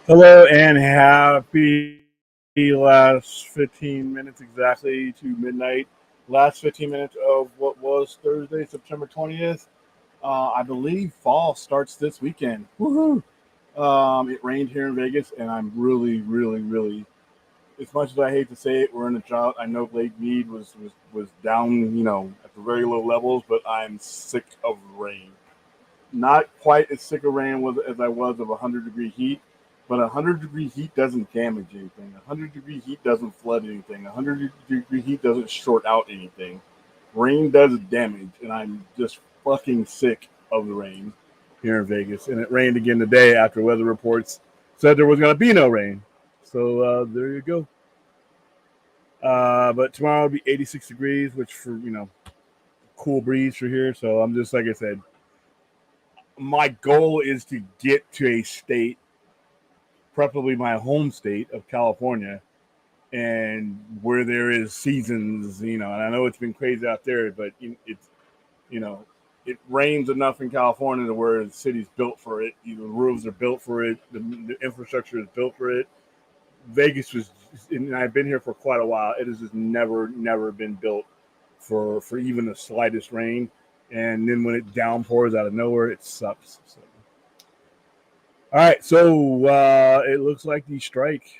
Hello and happy last 15 minutes exactly to midnight. Last 15 minutes of what was Thursday, September 20th. I believe fall starts this weekend. Woohoo! It rained here in Vegas, and I'm really, as much as I hate to say it, we're in a drought. I know Lake Mead was down, at the very low levels, but I'm sick of rain. Not quite as sick of rain as I was of 100-degree heat, but 100-degree heat doesn't damage anything. 100-degree heat doesn't flood anything. 100-degree heat doesn't short out anything. Rain does damage, and I'm just fucking sick of the rain here in Vegas. And it rained again today after weather reports said there was going to be no rain. So there you go. But tomorrow will be 86 degrees, which for, cool breeze for here. So I'm just, like I said, my goal is to get to a state, preferably my home state of California, and where there is seasons, and I know it's been crazy out there, but you know, it rains enough in California to where the city's built for it. The roofs are built for it. The infrastructure is built for it. Vegas was, and I've been here for quite a while. It has just never been built for even the slightest rain. And then when it downpours out of nowhere, it sucks. So. All right, so it looks like the strike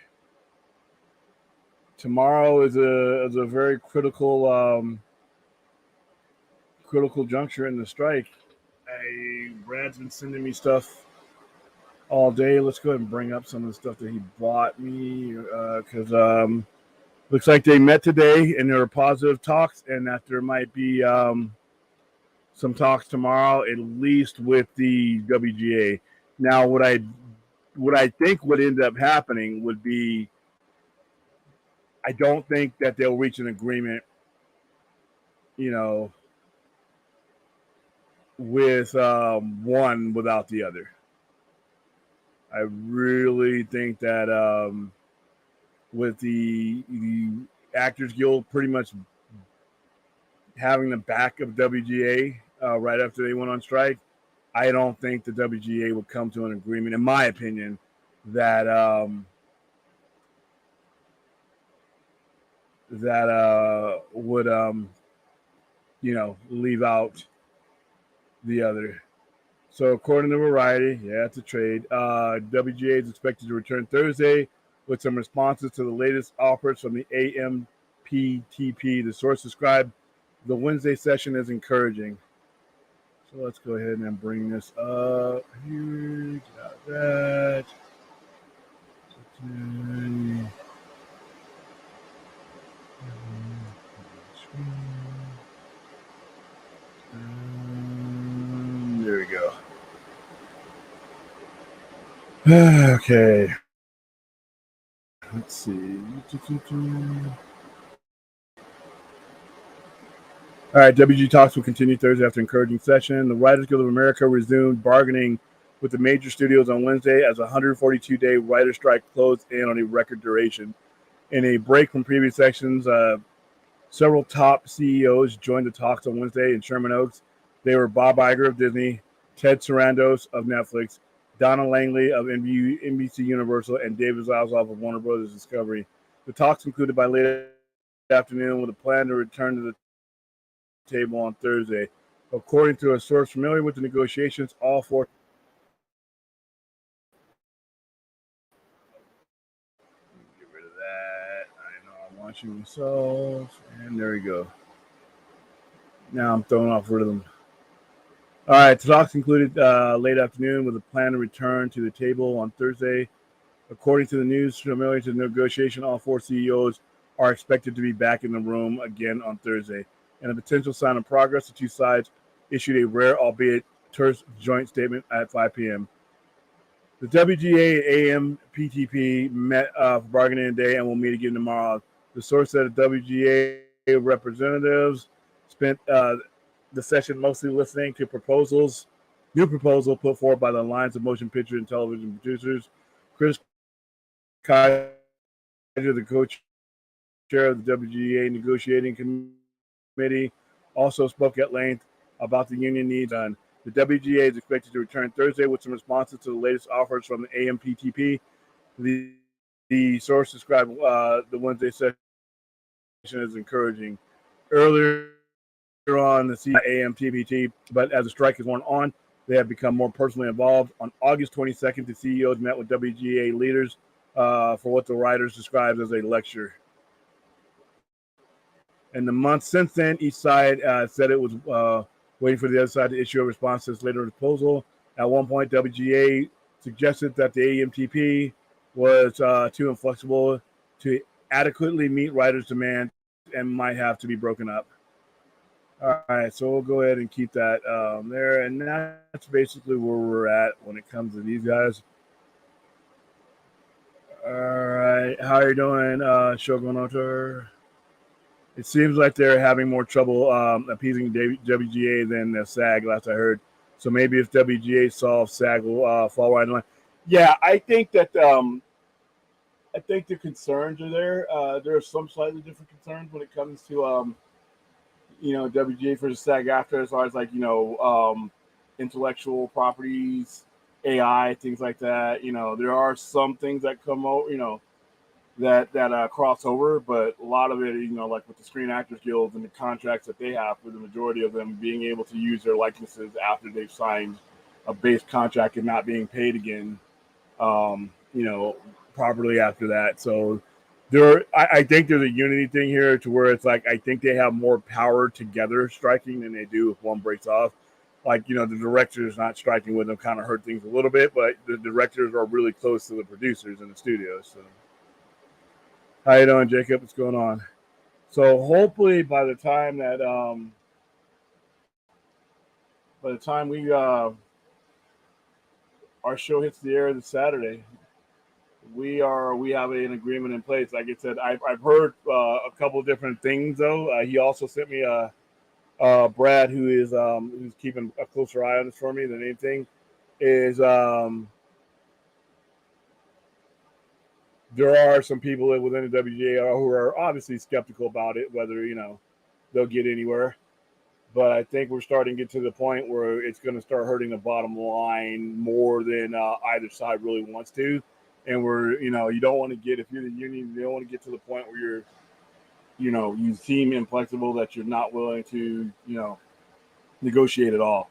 tomorrow is a very critical juncture in the strike. Brad's been sending me stuff all day. Let's go ahead and bring up some of the stuff that he bought me because looks like they met today and there were positive talks, and that there might be some talks tomorrow, at least with the WGA. Now, what I think would end up happening would be, I don't think that they'll reach an agreement, you know, with one without the other. I really think that with the Actors Guild pretty much having the back of WGA right after they went on strike, I don't think the WGA would come to an agreement, in my opinion, that would leave out the other. So according to Variety, yeah, it's a trade. WGA is expected to return Thursday with some responses to the latest offers from the AMPTP. The source described the Wednesday session as encouraging. So let's go ahead and bring this up here. Got that. There we go. Okay. Let's see. All right, WG talks will continue Thursday after encouraging session. The Writers Guild of America resumed bargaining with the major studios on Wednesday as a 142-day writer strike closed in on a record duration. In a break from previous sessions, several top CEOs joined the talks on Wednesday in Sherman Oaks. They were Bob Iger of Disney, Ted Sarandos of Netflix, Donna Langley of NBC Universal, and David Zaslav of Warner Brothers Discovery. The talks concluded by late afternoon with a plan to return to the table on Thursday. According to a source familiar with the negotiations, all four. Get rid of that. I know I'm watching myself, and there we go. Now I'm throwing off rhythm. All right, talks concluded late afternoon with a plan to return to the table on Thursday. According to the news familiar to the negotiation, all four CEOs are expected to be back in the room again on Thursday. In a potential sign of progress, the two sides issued a rare, albeit terse, joint statement at 5 p.m. The WGA and AMPTP met for bargaining today and will meet again tomorrow. The source said the WGA representatives spent the session mostly listening to new proposal put forward by the Alliance of Motion Picture and Television Producers. Chris Kaiser, the co-chair of the WGA negotiating committee, also spoke at length about the union needs on. The WGA is expected to return Thursday with some responses to the latest offers from the AMPTP. The source described the Wednesday session as encouraging. Earlier on, the AMTBT, but as the strike has worn on, they have become more personally involved. On August 22nd, the CEOs met with WGA leaders for what the writers described as a lecture. In the months since then, each side said it was waiting for the other side to issue a response to this later proposal. At one point, WGA suggested that the AMTP was too inflexible to adequately meet writers' demands and might have to be broken up. All right, so we'll go ahead and keep that there, and that's basically where we're at when it comes to these guys. All right, how are you doing, Shogun Otor? It seems like they're having more trouble appeasing WGA than SAG, last I heard. So maybe if WGA solves, SAG will fall right in line. Yeah, I think that I think the concerns are there. There are some slightly different concerns when it comes to WGA versus SAG after, as far as like intellectual properties, AI, things like that. There are some things that come out, that cross over, but a lot of it, like with the Screen Actors Guild and the contracts that they have, for the majority of them being able to use their likenesses after they've signed a base contract and not being paid again, properly after that. So I think there's a unity thing here to where it's like I think they have more power together striking than they do if one breaks off. Like, the directors not striking with them kind of hurt things a little bit, but the directors are really close to the producers in the studio. So, how you doing, Jacob? What's going on? So hopefully by the time that we our show hits the air this Saturday, we have an agreement in place. Like I said, I've heard a couple of different things though. He also sent me Brad, who's keeping a closer eye on this for me than anything, is there are some people within the WGA who are obviously skeptical about it, whether they'll get anywhere. But I think we're starting to get to the point where it's going to start hurting the bottom line more than either side really wants to. And you don't want to get, if you're the union, you don't want to get to the point where you seem inflexible, that you're not willing to, negotiate at all.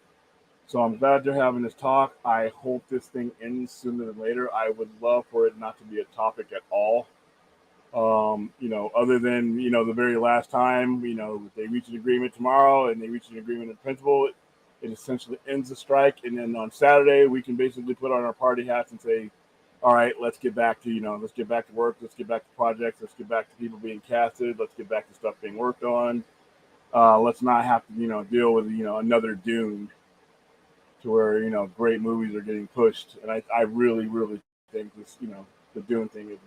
So I'm glad they're having this talk. I hope this thing ends sooner than later. I would love for it not to be a topic at all. Other than, the very last time, they reach an agreement tomorrow and they reach an agreement in principle, it essentially ends the strike. And then on Saturday, we can basically put on our party hats and say, all right, let's get back to, let's get back to work. Let's get back to projects. Let's get back to people being casted. Let's get back to stuff being worked on. Let's not have to, deal with, another Dune to where, great movies are getting pushed. And I really, really think this, the Dune thing is,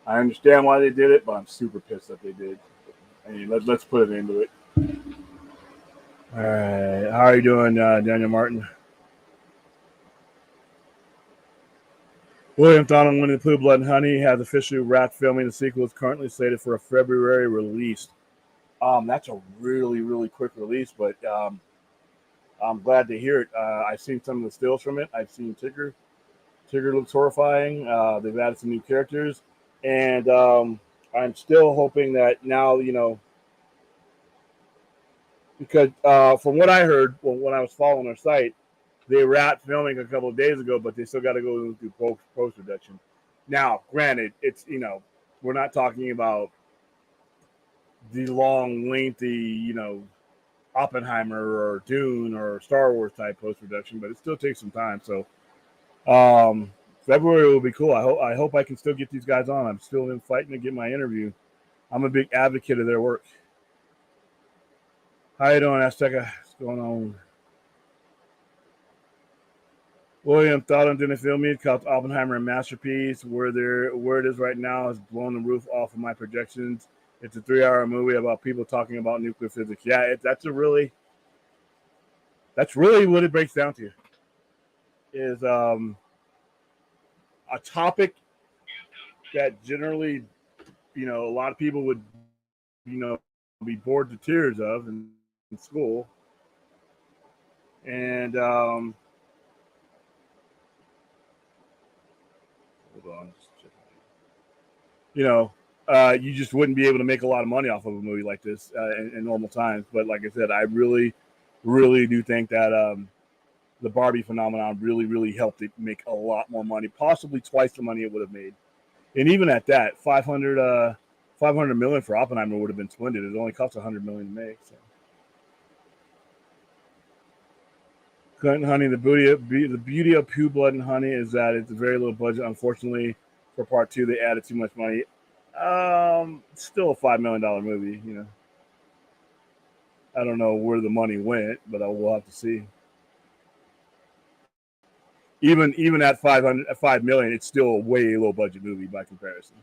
I understand why they did it, but I'm super pissed that they did. I mean, let's put it into it. All right. How are you doing, Daniel Martin? William Donald, Winnie the Pooh, Blood and Honey has officially wrapped filming. The sequel is currently slated for a February release. That's a really, really quick release, but I'm glad to hear it. I've seen some of the stills from it. I've seen Tigger. Tigger looks horrifying. They've added some new characters. And I'm still hoping that now, because from what I heard when I was following their site, they wrapped filming a couple of days ago, but they still got to go through post-production. Now, granted, it's, we're not talking about the long, lengthy, Oppenheimer or Dune or Star Wars type post-production, but it still takes some time. So, February will be cool. I hope I can still get these guys on. I'm still fighting to get my interview. I'm a big advocate of their work. How you doing, Azteca? What's going on? William Thornton didn't film me. Called Oppenheimer a masterpiece. Where it is right now has blown the roof off of my projections. It's a 3-hour movie about people talking about nuclear physics. Yeah, that's really what it breaks down to. Is a topic that generally, a lot of people would, be bored to tears of in school. And You just wouldn't be able to make a lot of money off of a movie like this in normal times. But like I said, I really, really do think that the Barbie phenomenon really, really helped it make a lot more money, possibly twice the money it would have made. And even at that, 500 million for Oppenheimer would have been splendid. It only cost 100 million to make. So. Clinton Honey, the beauty of Pooh Blood and Honey is that it's a very low budget. Unfortunately, for part two, they added too much money. Still a $5 million movie. I don't know where the money went, but we'll have to see. Even at 5 million, it's still a way low budget movie by comparison.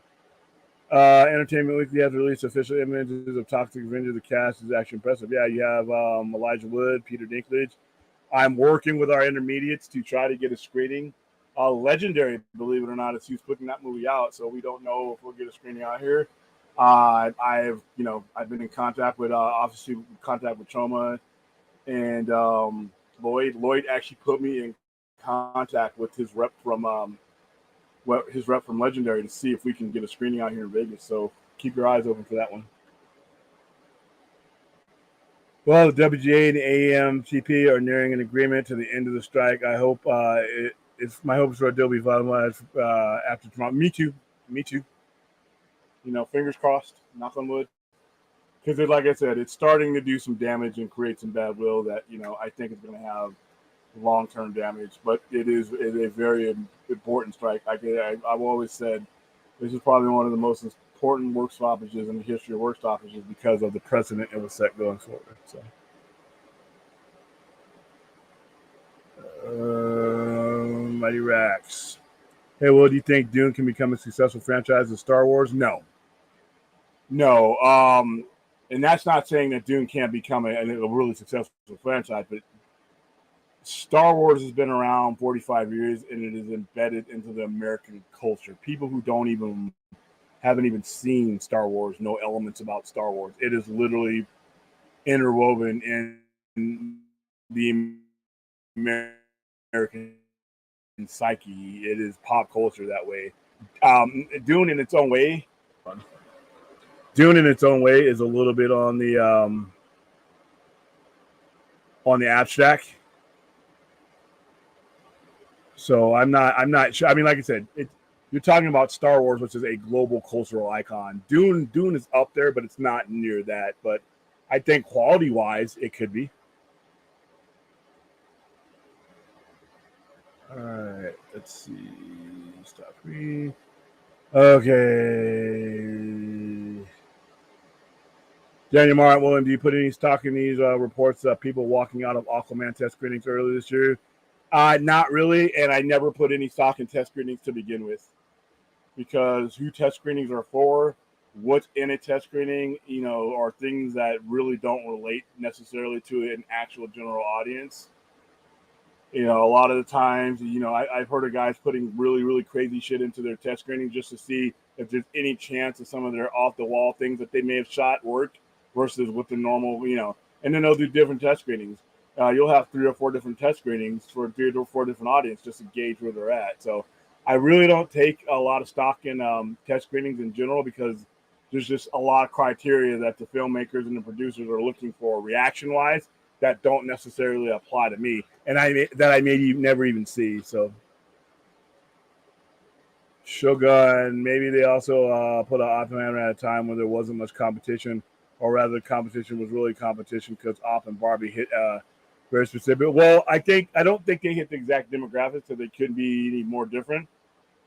Entertainment Weekly has released official images of Toxic Avenger. The cast is actually impressive. Yeah, you have Elijah Wood, Peter Dinklage. I'm working with our intermediates to try to get a screening. Legendary, believe it or not, is who's putting that movie out, so we don't know if we'll get a screening out here. I've been in contact with obviously contact with Choma and Lloyd. Lloyd actually put me in contact with his rep from Legendary to see if we can get a screening out here in Vegas. So keep your eyes open for that one. Well, the WGA and the AMTP are nearing an agreement to the end of the strike. I hope it's my hopes for they'll be finalized after tomorrow. Me too. Fingers crossed. Knock on wood. Because, like I said, it's starting to do some damage and create some bad will that I think is going to have long-term damage. But it is a very important strike. I've always said this is probably one of the most important work stoppages in the history of work stoppages because of the precedent it was set going forward. So, Mighty Rax. Hey, what do you think Dune can become a successful franchise of Star Wars? No. And that's not saying that Dune can't become a really successful franchise, but Star Wars has been around 45 years and it is embedded into the American culture. People who haven't even seen Star Wars know elements about Star Wars. It is literally interwoven in the American psyche. It is pop culture that way. Dune in its own way is a little bit on the abstract. So I'm not sure. I mean, like I said, you're talking about Star Wars, which is a global cultural icon. Dune is up there, but it's not near that. But I think quality-wise, it could be. All right, let's see. Stop free. Okay. Daniel Martin, William, do you put any stock in these reports of people walking out of Aquaman test screenings earlier this year? Not really, and I never put any stock in test screenings to begin with, because who test screenings are for, what's in a test screening, are things that really don't relate necessarily to an actual general audience. A lot of the times, I've heard of guys putting really, really crazy shit into their test screening just to see if there's any chance of some of their off-the-wall things that they may have shot worked versus with the normal, and then they'll do different test screenings. You'll have 3 or 4 different test screenings for 3 or 4 different audiences just to gauge where they're at. So I really don't take a lot of stock in test screenings in general, because there's just a lot of criteria that the filmmakers and the producers are looking for reaction-wise that don't necessarily apply to me, and I maybe never even see. So Shogun, maybe they also put an Oppenheimer at a time when there wasn't much competition, or rather the competition was really competition because Op and Barbie hit very specific. Well, I don't think they hit the exact demographics, so they couldn't be any more different.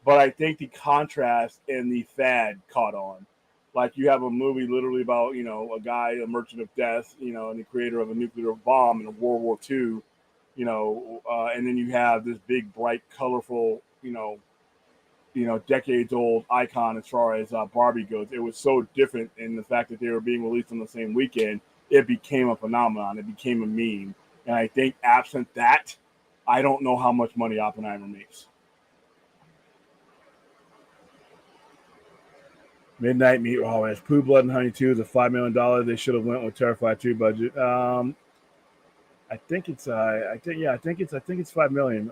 But I think the contrast and the fad caught on. Like, you have a movie literally about, a guy, a merchant of death, and the creator of a nuclear bomb in World War II, and then you have this big, bright, colorful, decades old icon as far as Barbie goes. It was so different in the fact that they were being released on the same weekend. It became a phenomenon. It became a meme. And I think absent that, I don't know how much money Oppenheimer makes. Midnight Meat Raw. Pooh Blood and Honey 2 is a $5 million. They should have went with Terrifier 2 budget. I think it's 5 million.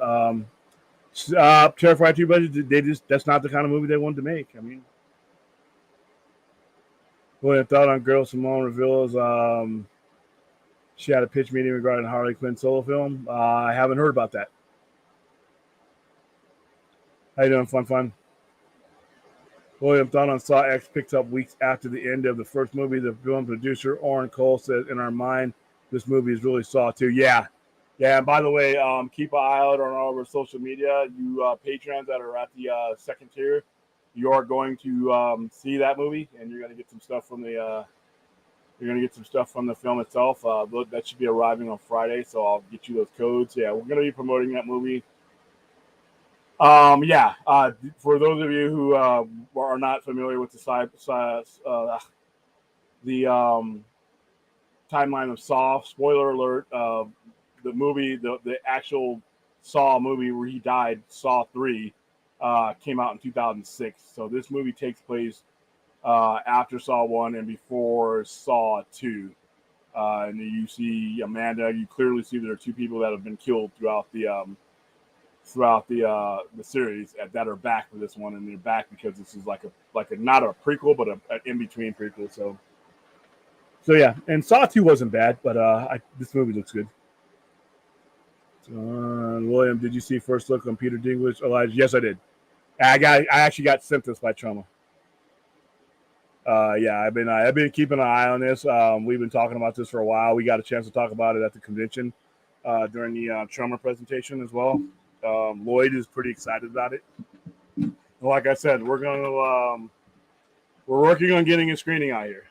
Terrifier 2 budget. That's not the kind of movie they wanted to make. I mean, William thought on Girl Simone reveals she had a pitch meeting regarding Harley Quinn solo film. I haven't heard about that. How you doing, Fun? William thought on Saw X picked up weeks after the end of the first movie. The film producer Oren Cole said, "In our mind, this movie is really Saw 2." Yeah, yeah. And by the way, keep an eye out on all of our social media. You patrons that are at the second tier, you are going to see that movie, and you're going to get some stuff from the film itself. That should be arriving on Friday, so I'll get you those codes. Yeah, we're going to be promoting that movie. Yeah. For those of you who are not familiar with the timeline of Saw, spoiler alert: the movie, the actual Saw movie where he died, Saw 3, came out in 2006. So this movie takes place after Saw 1 and before Saw 2. And you see Amanda. You clearly see there are two people that have been killed throughout the series that are back for this one, and they're back because this is like a not a prequel, but an in between prequel. So yeah, and Saw 2 wasn't bad, but this movie looks good. William, did you see First Look on Peter Dinklage? Elijah? Yes, I did. I actually got sent this by Trauma. Yeah, I've been keeping an eye on this. We've been talking about this for a while. We got a chance to talk about it at the convention during the Trauma presentation as well. Lloyd is pretty excited about it. Like I said, we're working on getting a screening out here.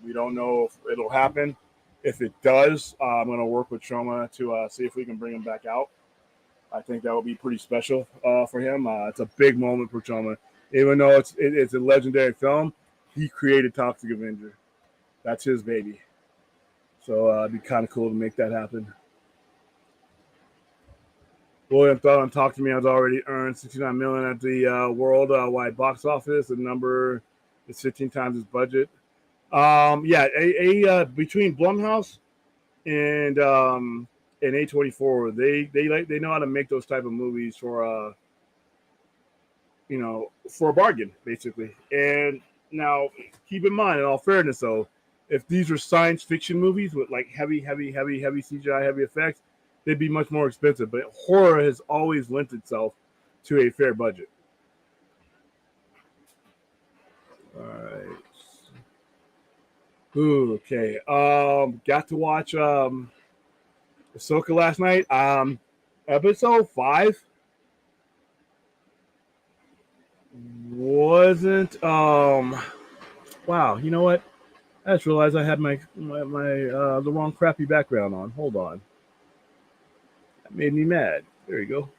We don't know if it'll happen. If it does, I'm going to work with Trauma to see if we can bring him back out. I think that would be pretty special for him. It's a big moment for Trauma. Even though it's a legendary film, he created Toxic Avenger. That's his baby. So it'd be kind of cool to make that happen. William thought on Talk to Me has already earned $69 million at the worldwide box office. The number is 15 times its budget. Between Blumhouse and A24, they know how to make those type of movies for a bargain, basically. And now, keep in mind, in all fairness, though, if these were science fiction movies with like heavy CGI, heavy effects, they'd be much more expensive. But horror has always lent itself to a fair budget. All right. Ooh, okay. Got to watch Ahsoka last night. Episode 5 wasn't wow, you know what? I just realized I had my the wrong crappy background on. Hold on. That made me mad. There you go.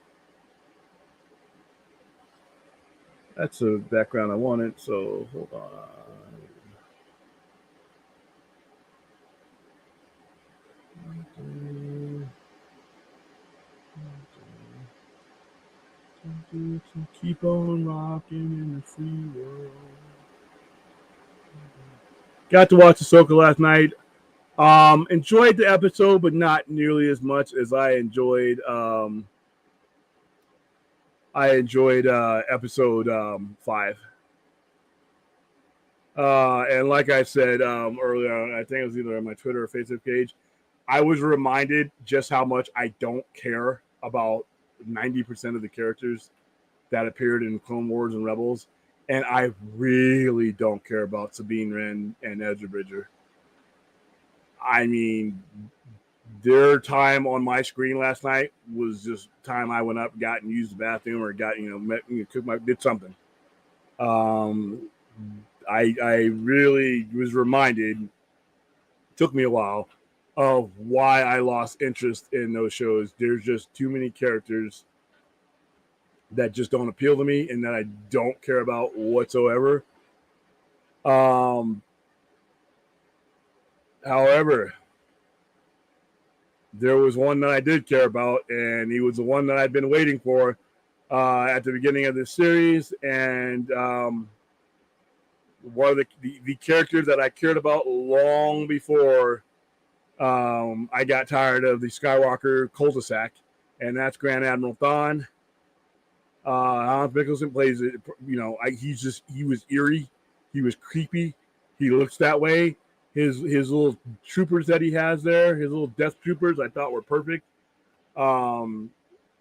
That's the background I wanted, so hold on. Keep on rocking in the free world. Got to watch Ahsoka last night. Enjoyed the episode, but not nearly as much as I enjoyed episode 5. And like I said earlier, I think it was either on my Twitter or Facebook page, I was reminded just how much I don't care about 90% of the characters that appeared in Clone Wars and Rebels. And I really don't care about Sabine Wren and Ezra Bridger. I mean, their time on my screen last night was just time I went up, got and used the bathroom, or got did something. I really was reminded. Took me a while of why I lost interest in those shows. There's just too many characters that just don't appeal to me and that I don't care about whatsoever. However, there was one that I did care about, and he was the one that I'd been waiting for at the beginning of this series. And one of the characters that I cared about long before I got tired of the Skywalker cul-de-sac, and that's Grand Admiral Thrawn. Hans Mikkelsen plays it. He was eerie. He was creepy. he looks that way. His little troopers that he has there, his little death troopers, I thought were perfect. The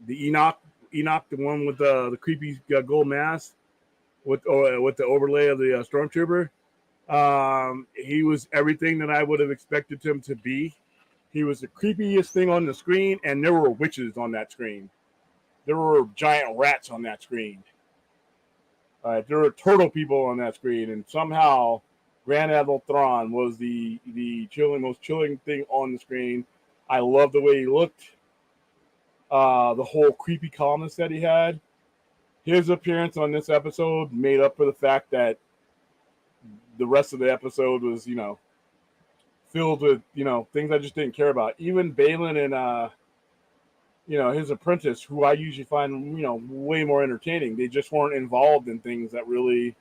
Enoch, the one with the creepy gold mask with the overlay of the stormtrooper. He was everything that I would have expected him to be. He was the creepiest thing on the screen, and there were witches on that screen. There were giant rats on that screen. There were turtle people on that screen, and somehow Grand Admiral Thrawn was the most chilling thing on the screen. I loved the way he looked. The whole creepy calmness that he had. His appearance on this episode made up for the fact that the rest of the episode was, filled with, things I just didn't care about. Even Balin and, his apprentice, who I usually find, way more entertaining. They just weren't involved in things that really,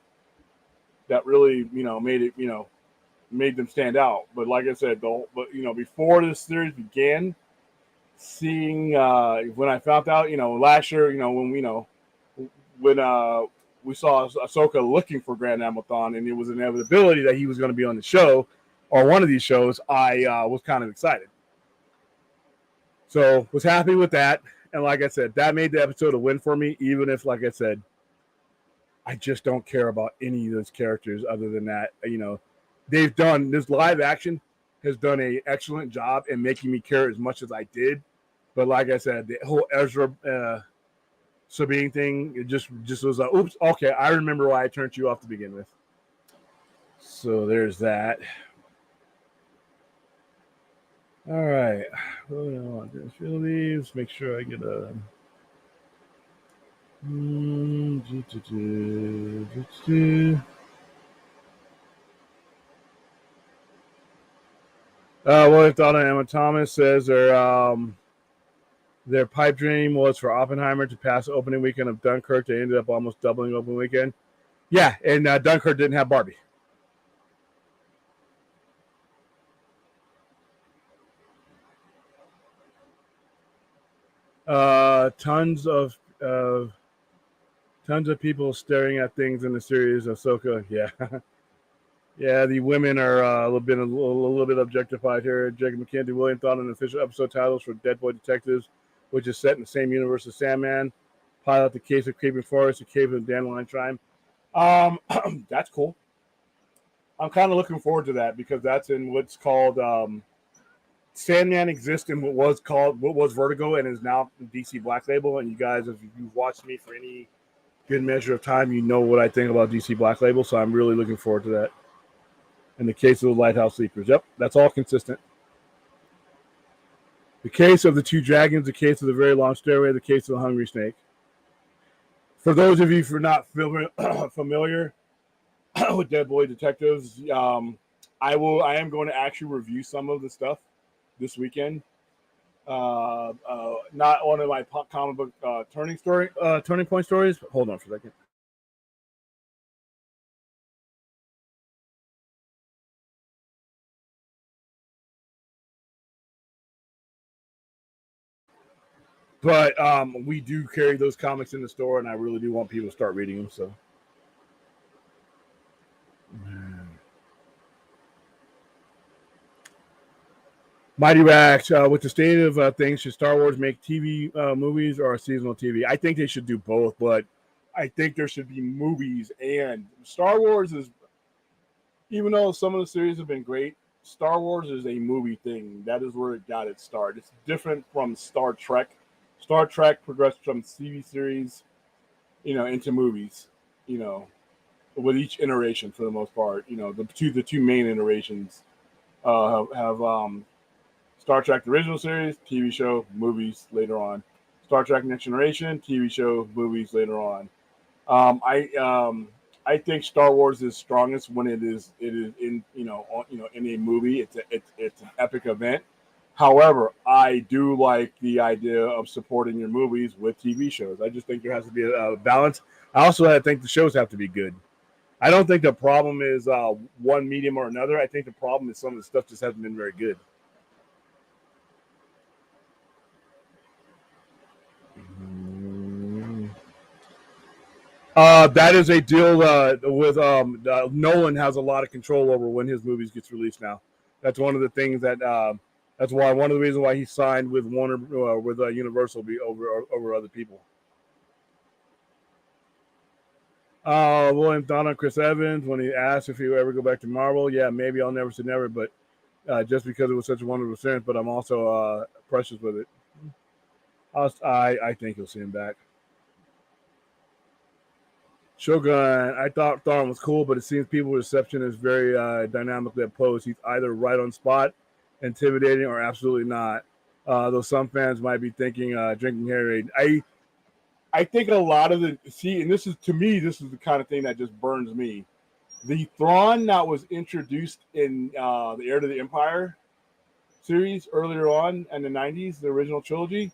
made it, made them stand out. But like I said, before this series began, seeing when I found out, last year, when we saw Ahsoka looking for Grand Admiral Thrawn, and it was an inevitability that he was going to be on the show or one of these shows, I was kind of excited. So was happy with that. And like I said, that made the episode a win for me, even if, like I said, I just don't care about any of those characters other than that. They've done, this live action has done an excellent job in making me care as much as I did. But like I said, the whole Ezra Sabine thing, it just was like, oops, okay, I remember why I turned you off to begin with. So there's that. All right. Field leaves. Make sure I get a. What if Donna and Emma Thomas says their pipe dream was for Oppenheimer to pass the opening weekend of Dunkirk. They ended up almost doubling opening weekend. Yeah, and Dunkirk didn't have Barbie. Tons of people staring at things in the series of Ahsoka. Yeah. Yeah, the women are a little bit objectified here. Jacob McKenzie William thought on official episode titles for Dead Boy Detectives, which is set in the same universe as Sandman. Pilot The Case of Creeping Forest, The Cave of Dandelion Shrine. That's cool. I'm kind of looking forward to that because that's in what's called Sandman exists in what was Vertigo and is now DC Black Label. And you guys, if you've watched me for any good measure of time, you know what I think about DC Black Label. So I'm really looking forward to that. In the case of the Lighthouse Sleepers, yep, that's all consistent. The case of the two dragons, the case of the very long stairway, the case of the hungry snake. For those of you who are not familiar with Dead Boy Detectives, I am going to actually review some of the stuff this weekend. Not one of my comic book turning point stories. Hold on for a second. But we do carry those comics in the store, and I really do want people to start reading them. So, Mighty Rax, with the state of things, should Star Wars make TV movies or seasonal TV? I think they should do both, but I think there should be movies. And Star Wars is, even though some of the series have been great, Star Wars is a movie thing. That is where it got its start. It's different from Star Trek. Star Trek progressed from TV series, into movies, with each iteration for the most part. The two main iterations have Star Trek the original series, TV show, movies later on. Star Trek Next Generation, TV show, movies later on. I think Star Wars is strongest when it is in in a movie. It's an epic event. However, I do like the idea of supporting your movies with TV shows. I just think there has to be a balance. I also think the shows have to be good. I don't think the problem is one medium or another. I think the problem is some of the stuff just hasn't been very good. That is a deal with Nolan has a lot of control over when his movies gets released now. That's one of the things that that's why one of the reasons why he signed with Warner with Universal be over other people. William Donald Chris Evans when he asked if he would ever go back to Marvel. Yeah, maybe I'll never say never, but just because it was such a wonderful experience. But I'm also precious with it. I think he'll see him back. Shogun, I thought Thrawn was cool, but it seems people's reception is very dynamically opposed. He's either right on spot, intimidating, or absolutely not. Though some fans might be thinking drinking Hairade. I think a lot of the and this is to me, this is the kind of thing that just burns me. The Thrawn that was introduced in the Heir to the Empire series earlier on in the 90s, the original trilogy,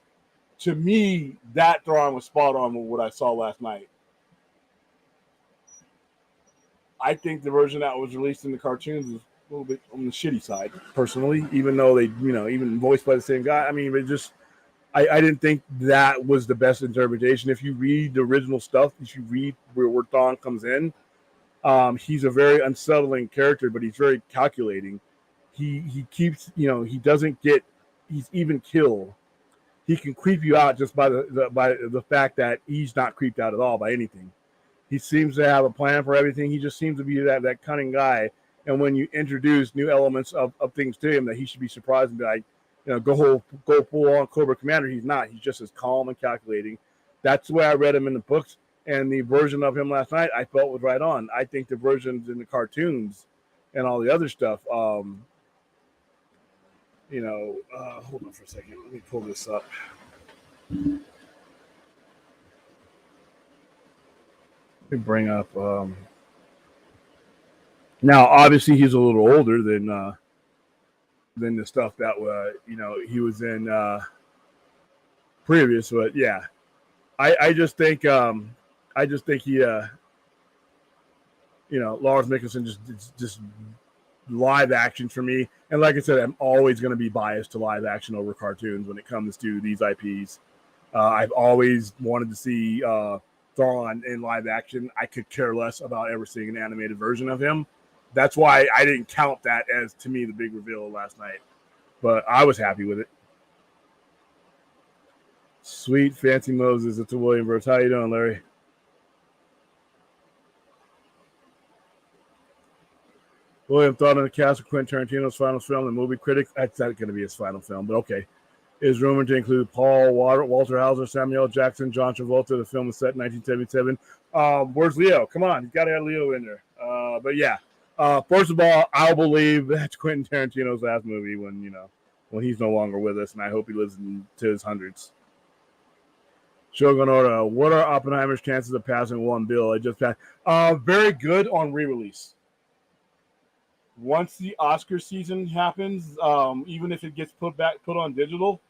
to me, that Thrawn was spot on with what I saw last night. I think the version that was released in the cartoons is a little bit on the shitty side, personally, even though they, even voiced by the same guy. I mean, it just, I didn't think that was the best interpretation. If you read the original stuff, if you read where Thrawn comes in, he's a very unsettling character, but he's very calculating. He keeps, he doesn't get, he's even kill. He can creep you out just by the fact that he's not creeped out at all by anything. He seems to have a plan for everything. He just seems to be that cunning guy. And when you introduce new elements of things to him that he should be surprised and be like, go full on Cobra Commander, he's not. He's just as calm and calculating. That's the way I read him in the books. And the version of him last night I felt was right on. I think the versions in the cartoons and all the other stuff, hold on for a second. Let me pull this up. Let me bring up. Now, obviously, he's a little older than the stuff that he was in previous. But yeah, I just think he, Lars Mikkelsen just live action for me. And like I said, I'm always going to be biased to live action over cartoons when it comes to these IPs. I've always wanted to see Thrawn in live action. I could care less about ever seeing an animated version of him. That's why I didn't count that as, to me, the big reveal last night. But I was happy with it. Sweet Fancy Moses. It's a William Burns. How you doing, Larry? William thought on the cast of Quentin Tarantino's final film, The Movie Critic. That's not going to be his final film, but okay. Is rumored to include Paul Walter Hauser, Samuel L. Jackson, John Travolta. The film was set in 1977. Where's Leo? Come on, you got to have Leo in there. But yeah, first of all, I'll believe that's Quentin Tarantino's last movie when he's no longer with us, and I hope he lives into his hundreds. Shogun Oda, what are Oppenheimer's chances of passing one bill? I just passed. Very good on re-release. Once the Oscar season happens, even if it gets put on digital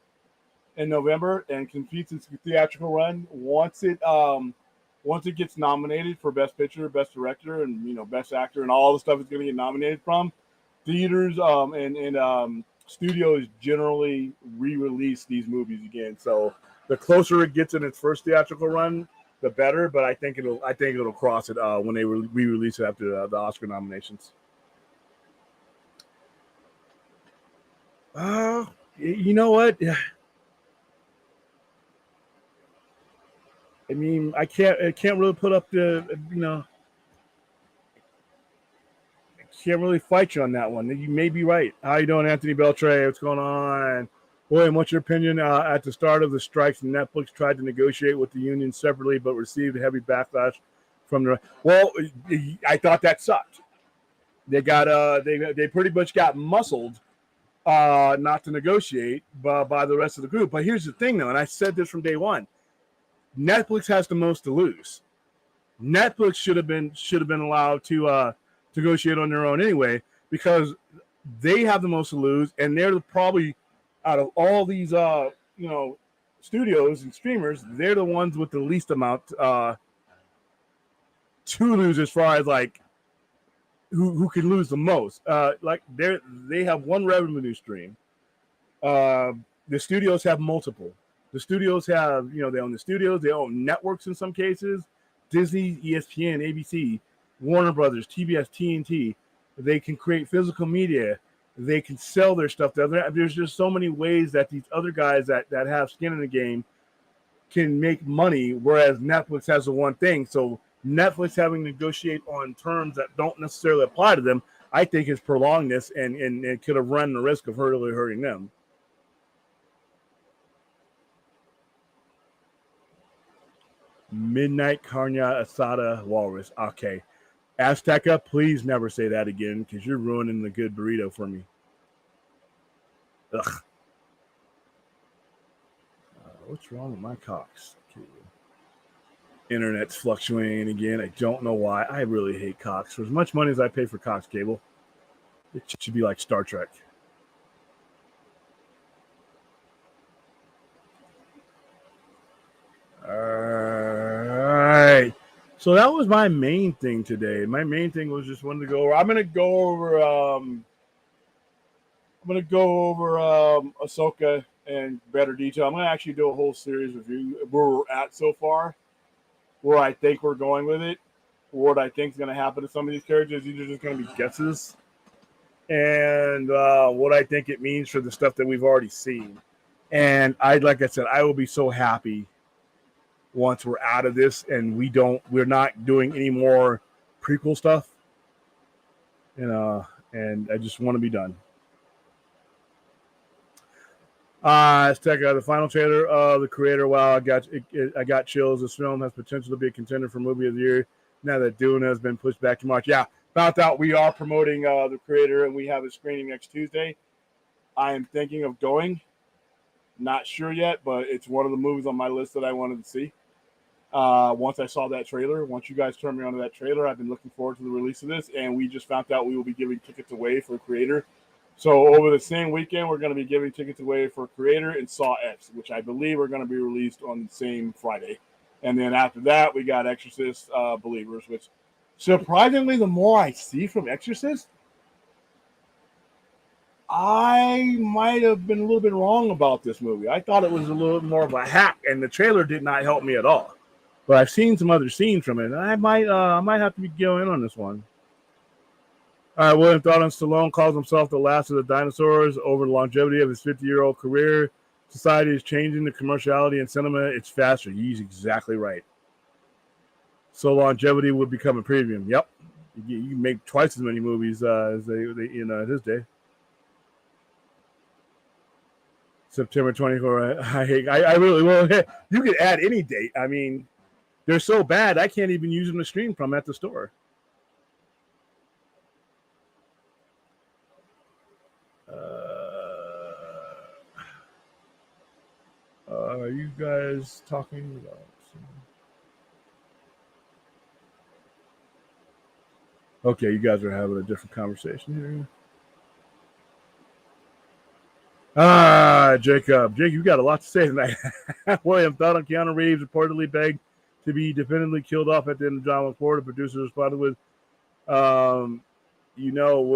in November and completes its theatrical run, once it gets nominated for Best Picture, Best Director, and Best Actor, and all the stuff it's going to get nominated from, theaters and studios generally re-release these movies again. So the closer it gets in its first theatrical run, the better. But I think it'll cross it when they re-release it after the Oscar nominations. You know what? I mean, I can't really put up I can't really fight you on that one. You may be right. How you doing, Anthony Beltray? What's going on? William, what's your opinion? At the start of the strikes, Netflix tried to negotiate with the union separately, but received a heavy backlash from the. Well, I thought that sucked. They got they pretty much got muscled. Not to negotiate by the rest of the group. But here's the thing, though, and I said this from day one: Netflix has the most to lose. Netflix should have been allowed to negotiate on their own anyway, because they have the most to lose, and they're probably out of all these studios and streamers, they're the ones with the least amount to lose as far as like. Who can lose the most? They have one revenue stream. The studios have multiple. The studios have, they own the studios. They own networks in some cases. Disney, ESPN, ABC, Warner Brothers, TBS, TNT. They can create physical media. They can sell their stuff. There's just so many ways that these other guys that have skin in the game can make money, whereas Netflix has the one thing. So Netflix having to negotiate on terms that don't necessarily apply to them, I think has prolonged this and it could have run the risk of really hurting them. Midnight Carne Asada Walrus. Okay. Azteca, please never say that again because you're ruining the good burrito for me. Ugh. What's wrong with my Cox? Okay. Internet's fluctuating again. I don't know why. I really hate Cox. For as much money as I pay for Cox cable, it should be like Star Trek. All right. So that was my main thing today. My main thing was just wanted to go over. I'm gonna go over Ahsoka in better detail. I'm gonna actually do a whole series review where we're at so far, where I think we're going with it, what I think is gonna happen to some of these characters. These are just gonna be guesses, and what I think it means for the stuff that we've already seen. And like I said, I will be so happy once we're out of this and we're not doing any more prequel stuff. And I just want to be done. Let's check out the final trailer of The Creator. Wow, I got chills. This film has potential to be a contender for movie of the year now that Dune has been pushed back to March. Yeah, found out we are promoting The Creator and we have a screening next Tuesday. I am thinking of going. Not sure yet, but it's one of the movies on my list that I wanted to see. Once I saw that trailer, once you guys turned me on to that trailer, I've been looking forward to the release of this, and we just found out we will be giving tickets away for Creator. So over the same weekend, we're going to be giving tickets away for Creator and Saw X, which I believe are going to be released on the same Friday. And then after that, we got Exorcist Believers, which surprisingly, the more I see from Exorcist, I might have been a little bit wrong about this movie. I thought it was a little more of a hack, and the trailer did not help me at all. But I've seen some other scenes from it, and I might have to be going on this one. All right, William Thrawn Stallone calls himself the last of the dinosaurs over the longevity of his 50-year-old career. Society is changing. The commerciality in cinema, it's faster. He's exactly right. So longevity would become a premium. Yep. You make twice as many movies as they at his day. September 24. I really will. You could add any date. I mean, they're so bad I can't even use them to stream from at the store. Are you guys talking about? Okay, you guys are having a different conversation here. Jacob, you got a lot to say tonight. William thought on Keanu Reeves reportedly begged to be definitively killed off at the end of John Wick 4. The producer responded with, we'll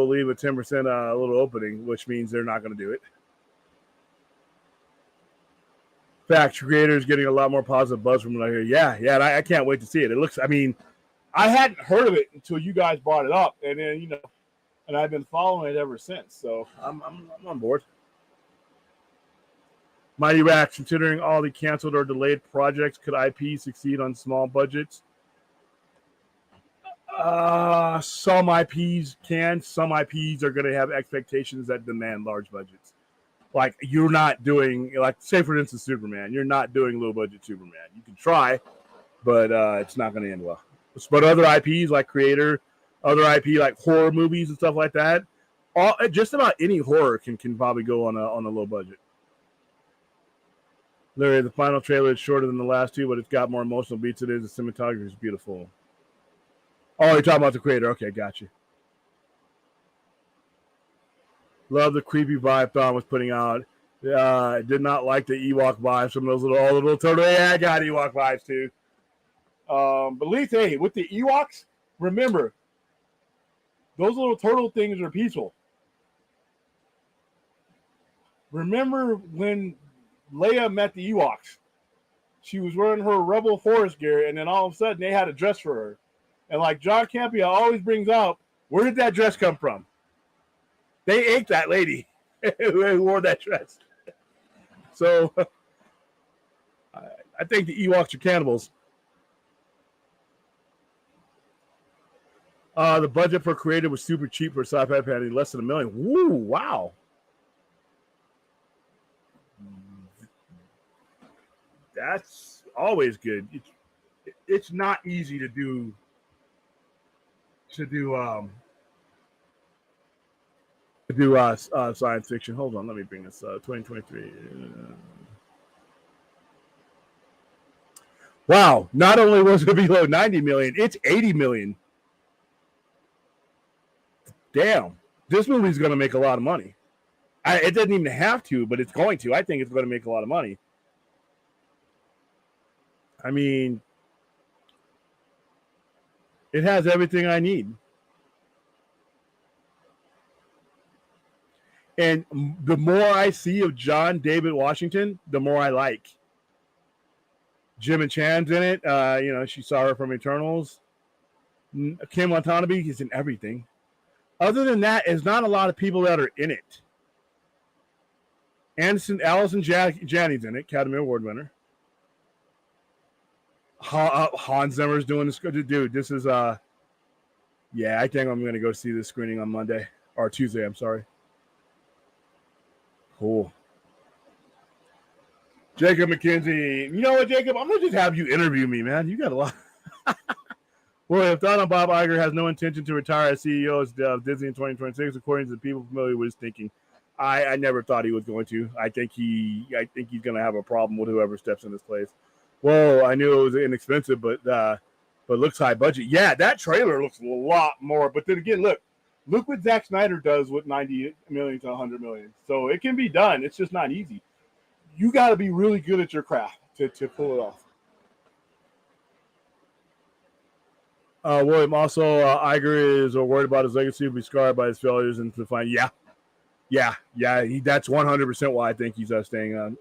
leave a 10% little opening, which means they're not going to do it. Fact, Creator is getting a lot more positive buzz from what I hear. Yeah, and I can't wait to see it. It looks, I hadn't heard of it until you guys brought it up, and then, and I've been following it ever since. So I'm on board. Mighty Rack, considering all the canceled or delayed projects, could IP succeed on small budgets? Some IPs can. Some IPs are going to have expectations that demand large budgets. Like, you're not doing, say, for instance, Superman. You're not doing low-budget Superman. You can try, but it's not going to end well. But other IPs like Creator, other IP like horror movies and stuff like that, just about any horror can probably go on a low budget. Larry, the final trailer is shorter than the last two, but it's got more emotional beats. The cinematography is beautiful. Oh, you're talking about the Creator. Okay, got you. Love the creepy vibe Thrawn was putting out. Did not like the Ewok vibes from those little turtles. Yeah, I got Ewok vibes too. But at least, hey, with the Ewoks, remember, those little turtle things are peaceful. Remember when Leia met the Ewoks? she was wearing her Rebel Forest gear, and then all of a sudden they had a dress for her. And like John Campea always brings up, where did that dress come from? They ate that lady who wore that dress. So I think the Ewoks are cannibals. The budget for creative was super cheap for sci-fi panty, less than $1 million. Woo! Wow. That's always good. It's not easy to do science fiction. Hold on, let me bring this 2023. Wow! Not only was it below 90 million, it's 80 million. Damn, this movie's going to make a lot of money. It doesn't even have to, but it's going to. I think it's going to make a lot of money. I mean, it has everything I need. And the more I see of John David Washington, the more I like. Jim and Chan's in it. She saw her from Eternals. Kim Watanabe is in everything. Other than that, there's not a lot of people that are in it. Allison Janney's in it, Academy Award winner. Hans Zimmer's doing this. Dude, this is I think I'm going to go see this screening on Monday or Tuesday. I'm sorry. Cool. Jacob McKenzie. You know what, Jacob? I'm going to just have you interview me, man. You got a lot. Well, if Donald Bob Iger has no intention to retire as CEO of Disney in 2026, according to the people familiar with his thinking, I never thought he was going to. I think he's going to have a problem with whoever steps in his place. Whoa, I knew it was inexpensive, but looks high budget. Yeah, that trailer looks a lot more. But then again, look what Zack Snyder does with 90 million to 100 million. So it can be done. It's just not easy. You got to be really good at your craft to pull it off. William, also, Iger is worried about his legacy will be scarred by his failures and to find. Yeah. That's 100% why I think he's staying on.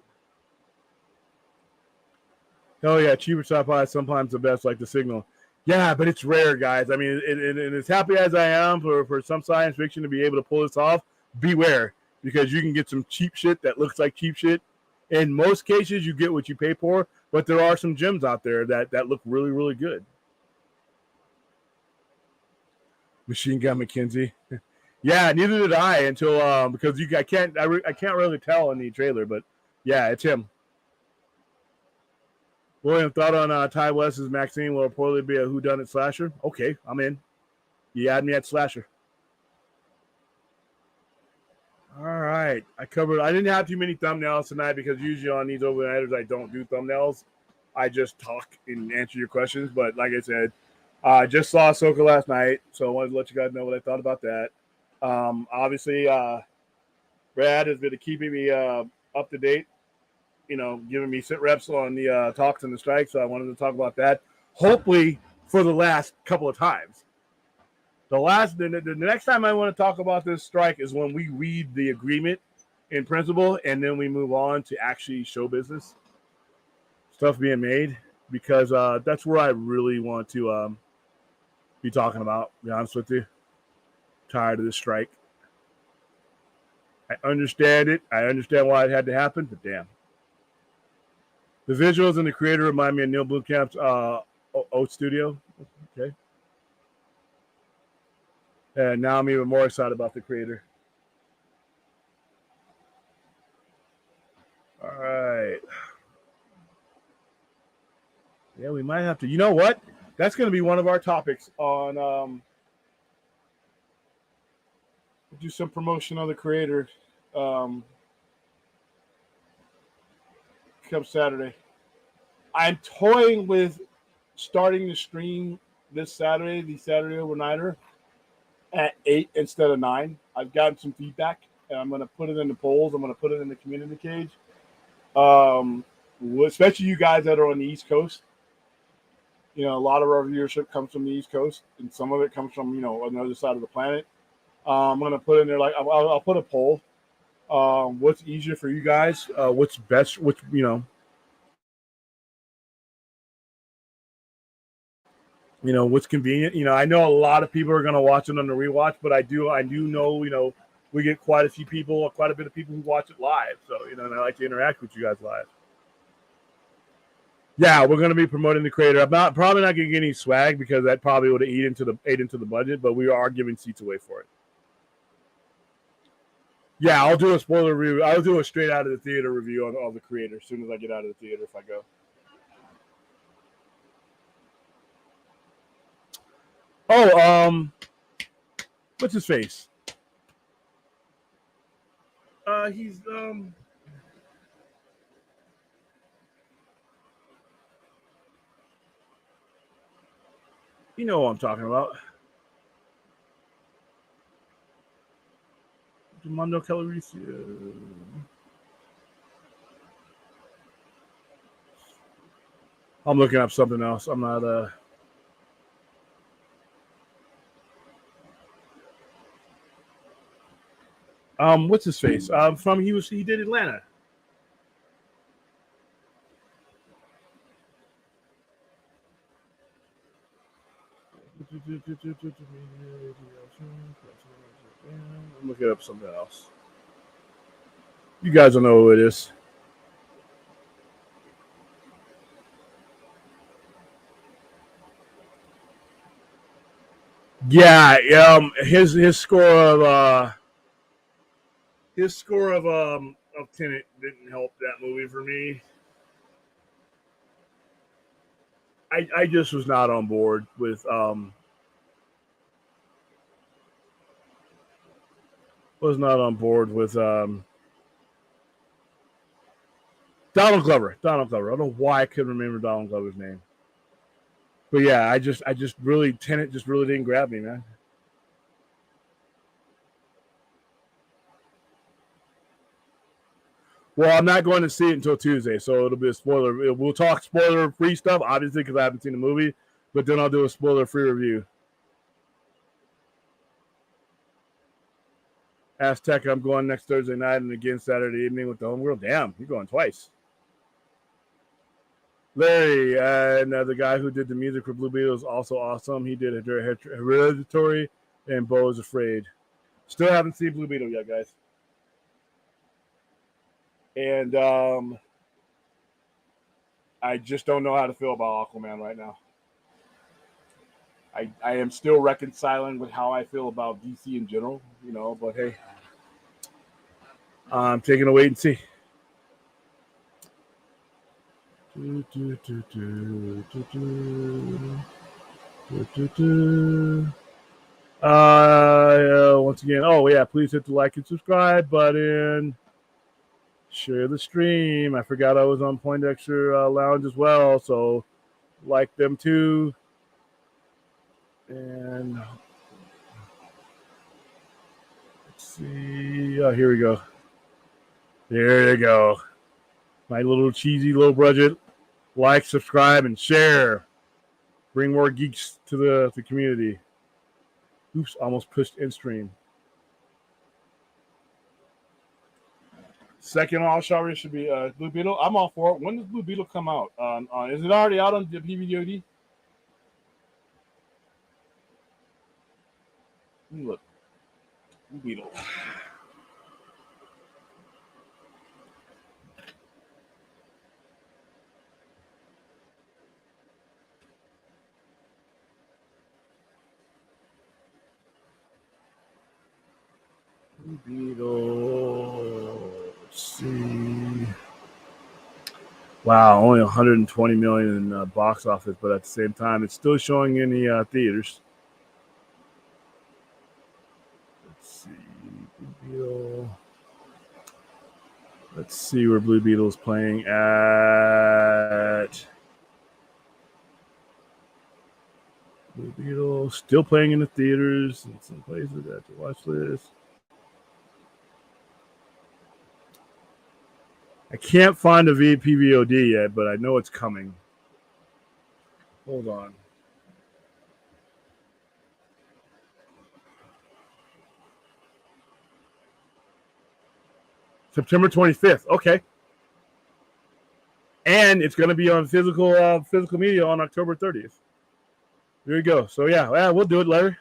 Oh yeah, cheaper sci-fi is sometimes the best, like The Signal. Yeah, but it's rare, guys. I mean, and as happy as I am for some science fiction to be able to pull this off, beware, because you can get some cheap shit that looks like cheap shit. In most cases, you get what you pay for, but there are some gems out there that look really, really good. Machine Gun McKenzie. Yeah, neither did I until because I can't really tell in the trailer, but yeah, it's him. William, thought on Ty West's Maxine will reportedly be a whodunit slasher. Okay, I'm in. You add me at slasher. All right, I didn't have too many thumbnails tonight because usually on these overnighters I don't do thumbnails. I just talk and answer your questions. But like I said, I just saw Ahsoka last night, so I wanted to let you guys know what I thought about that. Obviously, Brad has been keeping me up to date, giving me sit reps on the talks and the strikes. So I wanted to talk about that. Hopefully for the last couple of times. The next time I want to talk about this strike is when we read the agreement in principle, and then we move on to actually show business stuff being made, because that's where I really want to be talking about. To be honest with you, tired of this strike. I understand it. I understand why it had to happen, but damn. The visuals and the creator remind me of Neil Blomkamp's Oat Studio. Okay. And now I'm even more excited about the creator. All right. Yeah, we might have to. You know what? That's going to be one of our topics on. We'll do some promotion on the creator. Come Saturday. I'm toying with starting the stream this Saturday, the Saturday overnighter, at 8 instead of 9. I've gotten some feedback, and I'm going to put it in the polls. I'm going to put it in the community cage. Especially you guys that are on the East Coast. A lot of our viewership comes from the East Coast, and some of it comes from, on the other side of the planet. I'm going to put in there, I'll put a poll. What's easier for you guys? What's best? What's convenient. I know a lot of people are going to watch it on the rewatch, but I do know, we get quite a bit of people who watch it live. So, and I like to interact with you guys live. Yeah, we're going to be promoting the creator. I'm probably not going to get any swag because that probably would have ate into the budget, but we are giving seats away for it. Yeah, I'll do a spoiler review. I'll do a straight out of the theater review of the creator as soon as I get out of the theater if I go. Oh, what's his face? He's you know what I'm talking about. Mondo Calrissian. I'm looking up something else. I'm not what's his face? He did Atlanta. I'm looking up something else. You guys don't know who it is. Yeah, his score of Tenet didn't help that movie for me. I just was not on board with Donald Glover. I don't know why I couldn't remember Donald Glover's name. But yeah, I just really Tenet just really didn't grab me, man. Well, I'm not going to see it until Tuesday, so it'll be a spoiler. We'll talk spoiler-free stuff, obviously, because I haven't seen the movie. But then I'll do a spoiler-free review. Aztec, I'm going next Thursday night and again Saturday evening with the Homeworld. Damn, you're going twice. Larry, and the guy who did the music for Blue Beetle is also awesome. He did Hereditary and Beau is Afraid. Still haven't seen Blue Beetle yet, guys. And I just don't know how to feel about Aquaman right now. I am still reconciling with how I feel about DC in general, but hey, I'm taking a wait and see. Once again, please hit the like and subscribe button. Share the stream. I forgot I was on Poindexter Lounge as well, so like them too. And let's see. Oh, here we go. There you go. My little cheesy low budget. Like, subscribe, and share. Bring more geeks to the community. Oops, almost pushed in stream. Second all shot should be Blue Beetle. I'm all for it. When does Blue Beetle come out? Is it already out on the PVOD? Look, Blue Beetle. Blue Beetle. Let's see. Wow, only 120 million in box office, but at the same time, it's still showing in the theaters. Let's see, Blue Beetle. Let's see where Blue Beetle is playing at. Blue Beetle still playing in the theaters in some places at the watch list. I can't find a PVOD yet, but I know it's coming. Hold on. September 25th. Okay. And it's going to be on physical media on October 30th. There you go. So yeah, we'll do it, Larry.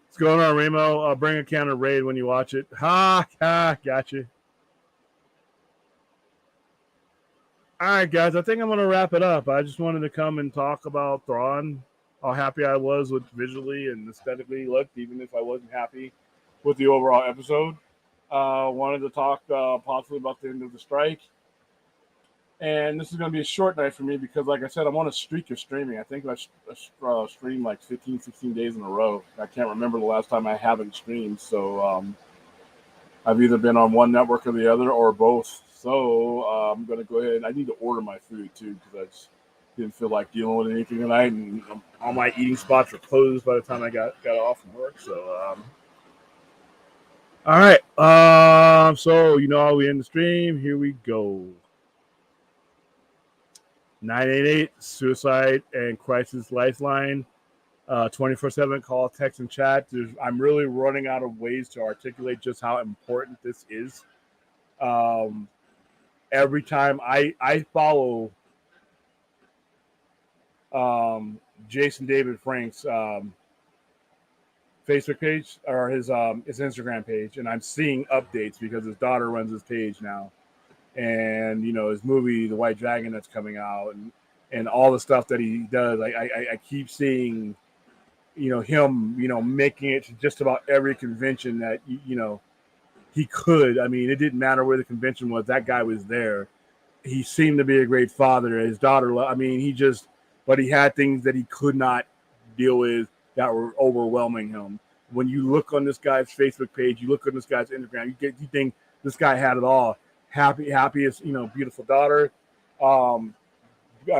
What's going on, Remo? Bring a can of Raid when you watch it. Gotcha. All right, guys. I think I'm going to wrap it up. I just wanted to come and talk about Thrawn, how happy I was with visually and aesthetically looked, even if I wasn't happy with the overall episode. Wanted to talk possibly about the end of the strike. And this is going to be a short night for me because, like I said, I'm on a streak of streaming. I think I streamed like 15, 16 days in a row. I can't remember the last time I haven't streamed. So I've either been on one network or the other or both. So I'm going to go ahead. I need to order my food, too, because I just didn't feel like dealing with anything tonight. And all my eating spots were closed by the time I got off from work. So, all right. So, you know how we end the stream. Here we go. 988 Suicide and Crisis Lifeline, 24/7 call, text, and chat. I'm really running out of ways to articulate just how important this is. Every time I follow Jason David Frank's Facebook page or his Instagram page, and I'm seeing updates because his daughter runs his page now. And you know his movie, The White Dragon, that's coming out, and all the stuff that he does. I keep seeing, you know, him, you know, making it to just about every convention that you know he could. I mean, it didn't matter where the convention was; that guy was there. He seemed to be a great father. His daughter, I mean, but he had things that he could not deal with that were overwhelming him. When you look on this guy's Facebook page, you look on this guy's Instagram, you think this guy had it all. Happiest, you know, beautiful daughter,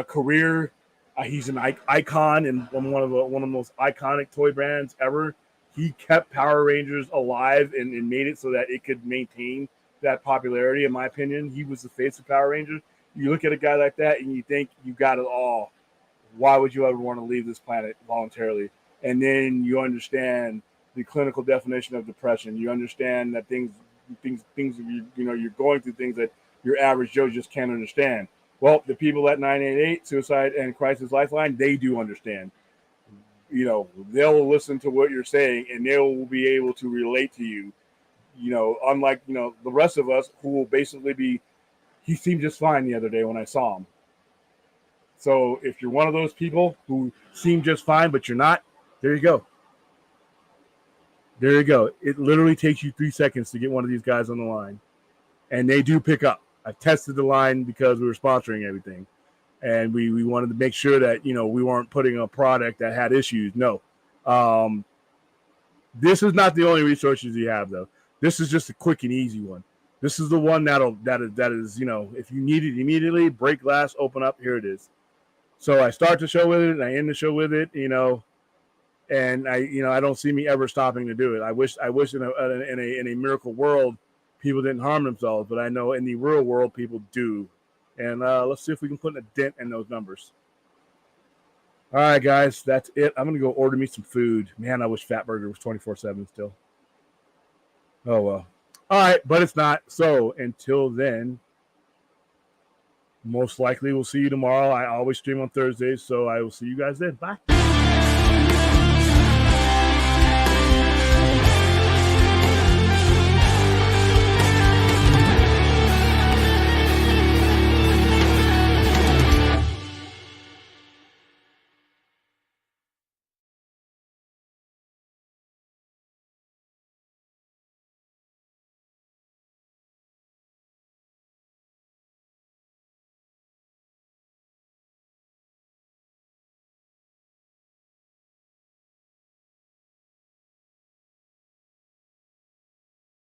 career. He's an icon and one of the most iconic toy brands ever. He kept Power Rangers alive and made it so that it could maintain that popularity. In my opinion, he was the face of Power Rangers. You look at a guy like that and you think you got it all. Why would you ever want to leave this planet voluntarily? And then you understand the clinical definition of depression. You understand that things you're going through things that your average Joe just can't understand. Well, the people at 988 Suicide and Crisis Lifeline, they do understand. You know, they'll listen to what you're saying and they will be able to relate to you. You know, unlike, you know, the rest of us who will basically be, he seemed just fine the other day when I saw him. So if you're one of those people who seem just fine, but you're not, there you go. There you go. It literally takes you 3 seconds to get one of these guys on the line. And they do pick up. I tested the line because we were sponsoring everything. And we wanted to make sure that, you know, we weren't putting a product that had issues. No. This is not the only resources you have, though. This is just a quick and easy one. This is the one that is, you know, if you need it immediately, break glass, open up, here it is. So I start the show with it and I end the show with it, you know. And I don't see me ever stopping to do it. I wish in a miracle world people didn't harm themselves, but I know in the real world people do. And let's see if we can put a dent in those numbers. All right, guys, that's it. I'm gonna go order me some food. Man, I wish Fatburger was 24/7 still. Oh well. All right, but it's not. So until then, most likely we'll see you tomorrow. I always stream on Thursdays, so I will see you guys then. Bye.